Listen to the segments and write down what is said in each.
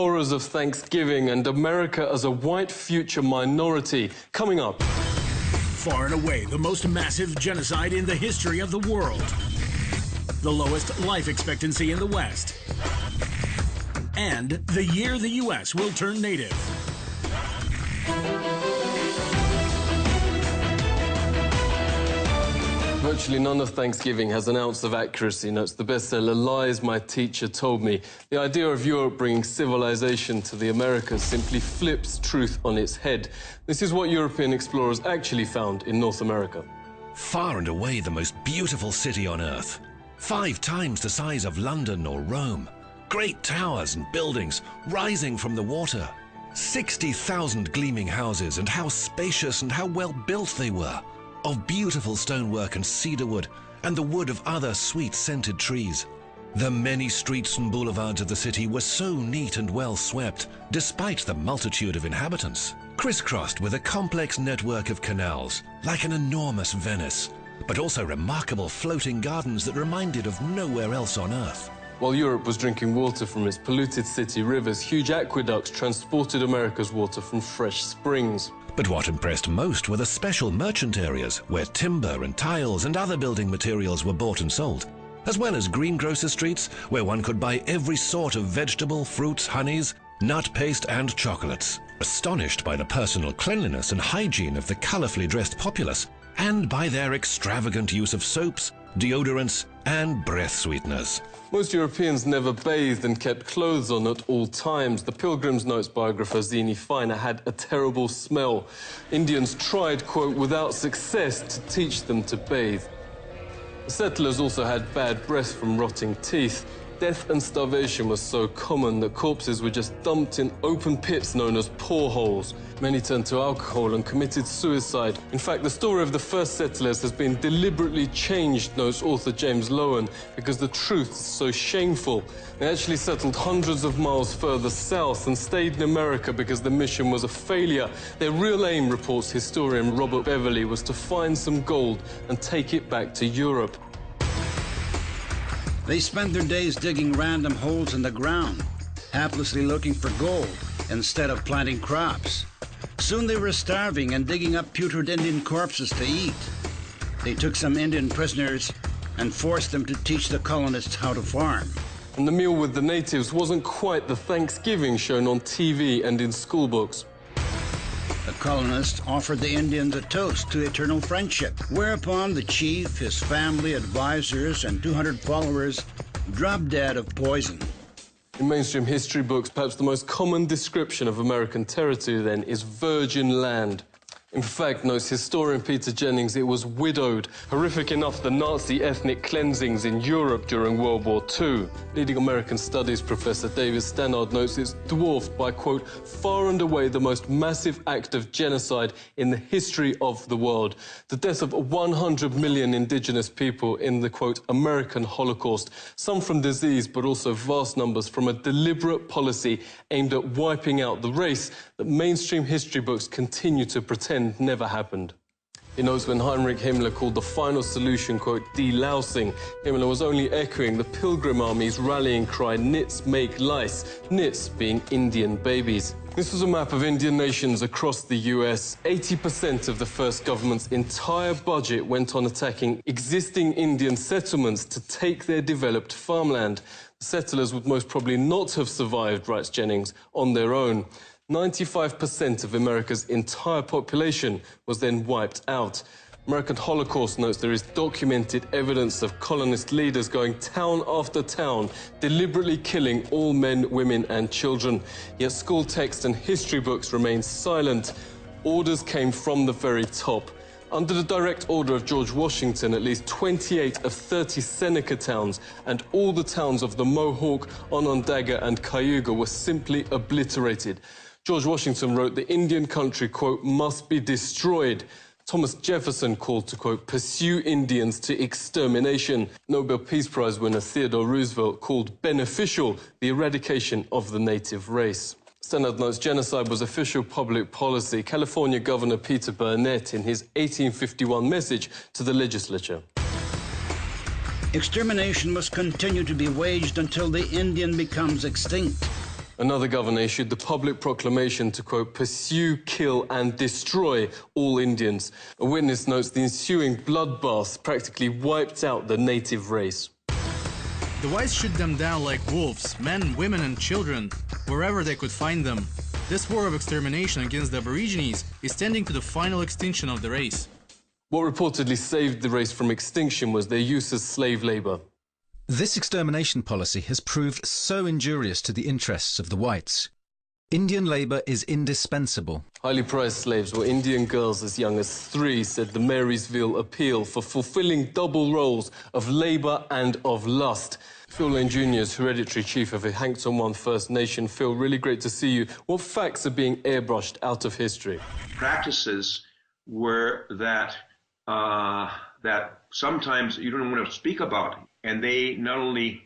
horrors of Thanksgiving and America as a white future minority. Coming up. Far and away the most massive genocide in the history of the world. The lowest life expectancy in the West. And the year the U.S. will turn native. Virtually none of Thanksgiving has an ounce of accuracy, notes the bestseller Lies My Teacher Told Me. The idea of Europe bringing civilization to the Americas simply flips truth on its head. This is what European explorers actually found in North America. Far and away the most beautiful city on Earth. 5 times the size of London or Rome. Great towers and buildings rising from the water. 60,000 gleaming houses, and how spacious and how well built they were. Of beautiful stonework and cedar wood, and the wood of other sweet-scented trees. The many streets and boulevards of the city were so neat and well swept, despite the multitude of inhabitants, crisscrossed with a complex network of canals, like an enormous Venice, but also remarkable floating gardens that reminded of nowhere else on Earth. While Europe was drinking water from its polluted city rivers, huge aqueducts transported America's water from fresh springs. But what impressed most were the special merchant areas where timber and tiles and other building materials were bought and sold, as well as greengrocer streets where one could buy every sort of vegetable, fruits, honeys, nut paste and chocolates. Astonished by the personal cleanliness and hygiene of the colorfully dressed populace, and by their extravagant use of soaps, deodorants and breath sweeteners. Most Europeans never bathed and kept clothes on at all times. The Pilgrim's Notes biographer Zini Feiner had a terrible smell. Indians tried, quote, without success to teach them to bathe. The settlers also had bad breath from rotting teeth. Death and starvation was so common that corpses were just dumped in open pits known as poreholes. Many turned to alcohol and committed suicide. In fact, the story of the first settlers has been deliberately changed, notes author James Lowen, because the truth is so shameful. They actually settled hundreds of miles further south and stayed in America because the mission was a failure. Their real aim, reports historian Robert Beverly, was to find some gold and take it back to Europe. They spent their days digging random holes in the ground, haplessly looking for gold instead of planting crops. Soon they were starving and digging up putrid Indian corpses to eat. They took some Indian prisoners and forced them to teach the colonists how to farm. And the meal with the natives wasn't quite the Thanksgiving shown on TV and in schoolbooks. The colonists offered the Indians a toast to eternal friendship, whereupon the chief, his family, advisors, and 200 followers dropped dead of poison. In mainstream history books, perhaps the most common description of American territory then is virgin land. In fact, notes historian Peter Jennings, it was widowed. Horrific enough, the Nazi ethnic cleansings in Europe during World War II. Leading American studies professor David Stannard notes it's dwarfed by, quote, far and away the most massive act of genocide in the history of the world. The death of 100 million indigenous people in the, quote, American Holocaust. Some from disease, but also vast numbers from a deliberate policy aimed at wiping out the race that mainstream history books continue to pretend never happened. He knows when Heinrich Himmler called the final solution, quote, delousing, Himmler was only echoing the Pilgrim Army's rallying cry, nits make lice, nits being Indian babies. This was a map of Indian nations across the US. 80% of the first government's entire budget went on attacking existing Indian settlements to take their developed farmland. The settlers would most probably not have survived, writes Jennings, on their own. 95% of America's entire population was then wiped out. American Holocaust notes there is documented evidence of colonist leaders going town after town, deliberately killing all men, women and children. Yet school text and history books remain silent. Orders came from the very top. Under the direct order of George Washington, at least 28 of 30 Seneca towns and all the towns of the Mohawk, Onondaga and Cayuga were simply obliterated. George Washington wrote the Indian country, quote, must be destroyed. Thomas Jefferson called to, quote, pursue Indians to extermination. Nobel Peace Prize winner Theodore Roosevelt called beneficial the eradication of the native race. Stannard notes genocide was official public policy. California Governor Peter Burnett in his 1851 message to the legislature. Extermination must continue to be waged until the Indian becomes extinct. Another governor issued the public proclamation to, quote, pursue, kill and destroy all Indians. A witness notes the ensuing bloodbath practically wiped out the native race. The whites shoot them down like wolves, men, women and children, wherever they could find them. This war of extermination against the Aborigines is tending to the final extinction of the race. What reportedly saved the race from extinction was their use as slave labour. This extermination policy has proved so injurious to the interests of the whites. Indian labour is indispensable. Highly prized slaves were Indian girls as young as 3, said the Marysville Appeal, for fulfilling double roles of labour and of lust. Phil Lane Jr. is hereditary chief of the Hankton One First Nation. Phil, really great to see you. What facts are being airbrushed out of history? Practices were that sometimes you don't want to speak about. And they not only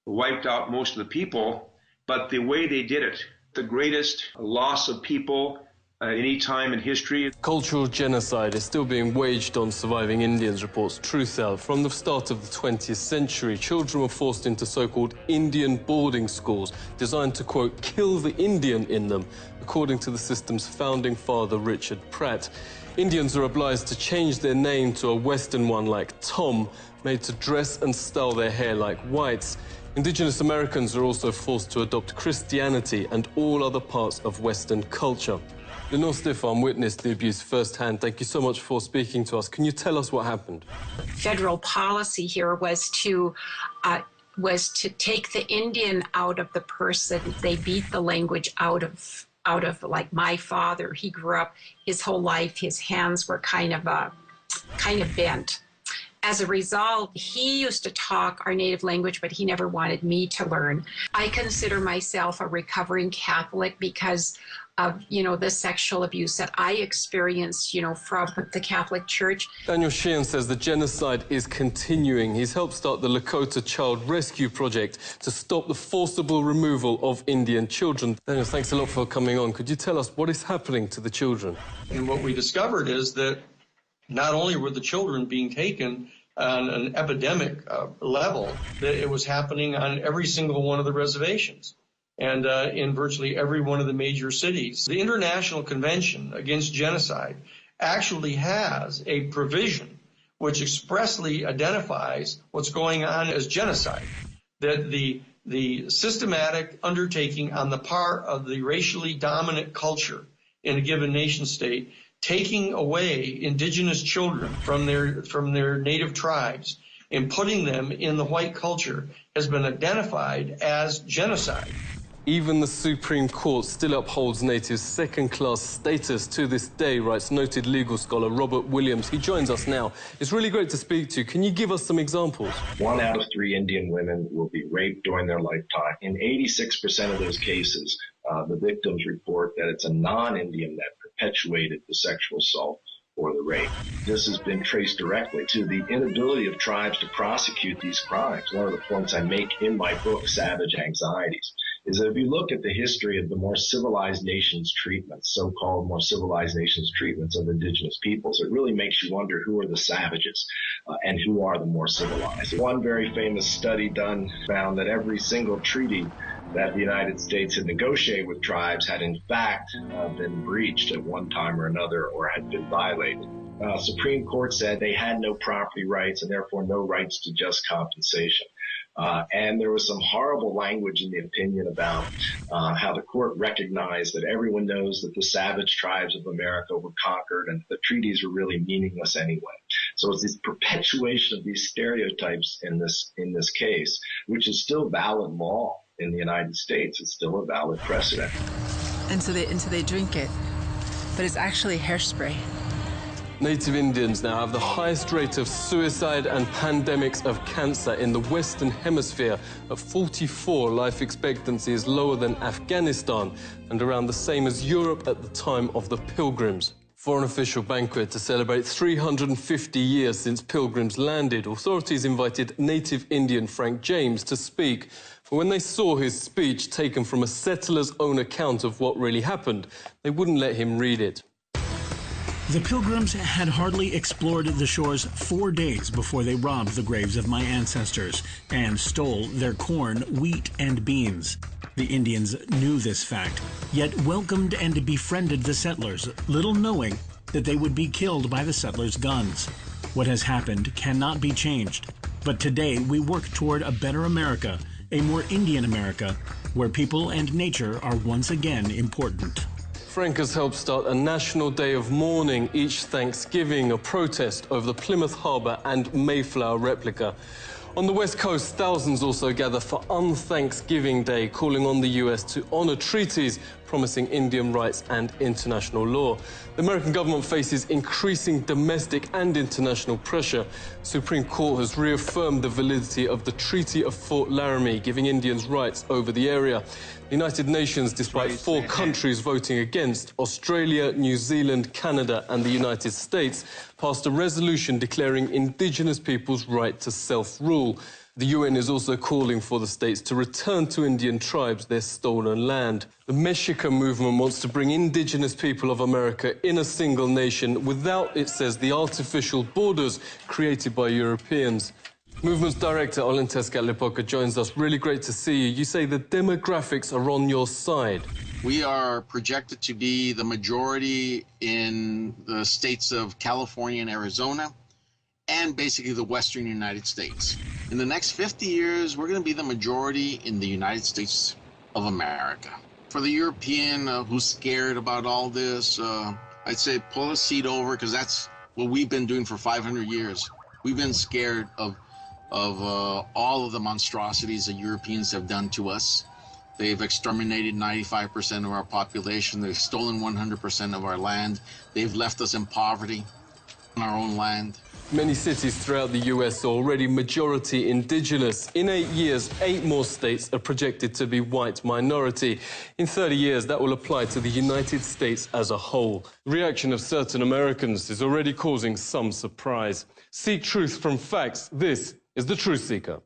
wiped out most of the people, but the way they did it, the greatest loss of people any time in history. Cultural genocide is still being waged on surviving Indians, reports Truthout. From the start of the 20th century, children were forced into so-called Indian boarding schools, designed to, quote, kill the Indian in them, according to the system's founding father, Richard Pratt. Indians are obliged to change their name to a Western one like Tom, made to dress and style their hair like whites. Indigenous Americans are also forced to adopt Christianity and all other parts of Western culture. Lenore Stefan witnessed the abuse firsthand. Thank you so much for speaking to us. Can you tell us what happened? Federal policy here was to take the Indian out of the person. They beat the language out of like my father. He grew up his whole life, his hands were kind of bent. As a result, he used to talk our native language, but he never wanted me to learn. I consider myself a recovering Catholic because of, the sexual abuse that I experienced, from the Catholic Church. Daniel Sheehan says the genocide is continuing. He's helped start the Lakota Child Rescue Project to stop the forcible removal of Indian children. Daniel, thanks a lot for coming on. Could you tell us what is happening to the children? And what we discovered is that not only were the children being taken on an epidemic level, that it was happening on every single one of the reservations and in virtually every one of the major cities. The International Convention Against Genocide actually has a provision which expressly identifies what's going on as genocide, that the systematic undertaking on the part of the racially dominant culture in a given nation state, taking away indigenous children from their native tribes and putting them in the white culture has been identified as genocide. Even the Supreme Court still upholds natives' second-class status to this day, writes noted legal scholar Robert Williams. He joins us now. It's really great to speak to you. Can you give us some examples? 1 out of 3 Indian women will be raped during their lifetime. In 86% of those cases, the victims report that it's a non-Indian that perpetuated the sexual assault or the rape. This has been traced directly to the inability of tribes to prosecute these crimes. One of the points I make in my book, Savage Anxieties, is that if you look at the history of the more civilized nations treatments, so-called more civilized nations treatments of indigenous peoples, it really makes you wonder who are the savages and who are the more civilized. One very famous study done found that every single treaty that the United States had negotiated with tribes had in fact been breached at one time or another or had been violated. Supreme Court said they had no property rights and therefore no rights to just compensation. And there was some horrible language in the opinion about how the court recognized that everyone knows that the savage tribes of America were conquered and the treaties were really meaningless anyway. So it's this perpetuation of these stereotypes in this case, which is still valid law in the United States. It's still a valid precedent. And so they drink it, but it's actually hairspray. Native Indians now have the highest rate of suicide and pandemics of cancer in the Western Hemisphere. At 44, life expectancy is lower than Afghanistan and around the same as Europe at the time of the Pilgrims. For an official banquet to celebrate 350 years since Pilgrims landed, authorities invited native Indian Frank James to speak. For when they saw his speech taken from a settler's own account of what really happened, they wouldn't let him read it. The Pilgrims had hardly explored the shores 4 days before they robbed the graves of my ancestors and stole their corn, wheat, and beans. The Indians knew this fact, yet welcomed and befriended the settlers, little knowing that they would be killed by the settlers' guns. What has happened cannot be changed, but today we work toward a better America, a more Indian America, where people and nature are once again important. Frank has helped start a national day of mourning each Thanksgiving, a protest over the Plymouth Harbour and Mayflower replica. On the West Coast, thousands also gather for Un-Thanksgiving Day, calling on the US to honour treaties promising Indian rights and international law. The American government faces increasing domestic and international pressure. The Supreme Court has reaffirmed the validity of the Treaty of Fort Laramie, giving Indians rights over the area. The United Nations, despite 4 countries voting against, Australia, New Zealand, Canada and the United States, passed a resolution declaring Indigenous peoples' right to self-rule. The UN is also calling for the states to return to Indian tribes their stolen land. The Mexica movement wants to bring Indigenous people of America in a single nation without, it says, the artificial borders created by Europeans. Movement's director, Olenteska Lepoka, joins us. Really great to see you. You say the demographics are on your side. We are projected to be the majority in the states of California and Arizona, and basically the western United States. In the next 50 years, we're going to be the majority in the United States of America. For the European who's scared about all this, I'd say pull a seat over, because that's what we've been doing for 500 years. We've been scared of all of the monstrosities that Europeans have done to us. They've exterminated 95% of our population. They've stolen 100% of our land. They've left us in poverty on our own land. Many cities throughout the US are already majority indigenous. In 8 years, 8 more states are projected to be white minority. In 30 years, that will apply to the United States as a whole. The reaction of certain Americans is already causing some surprise. Seek truth from facts. This is The Truth Seeker.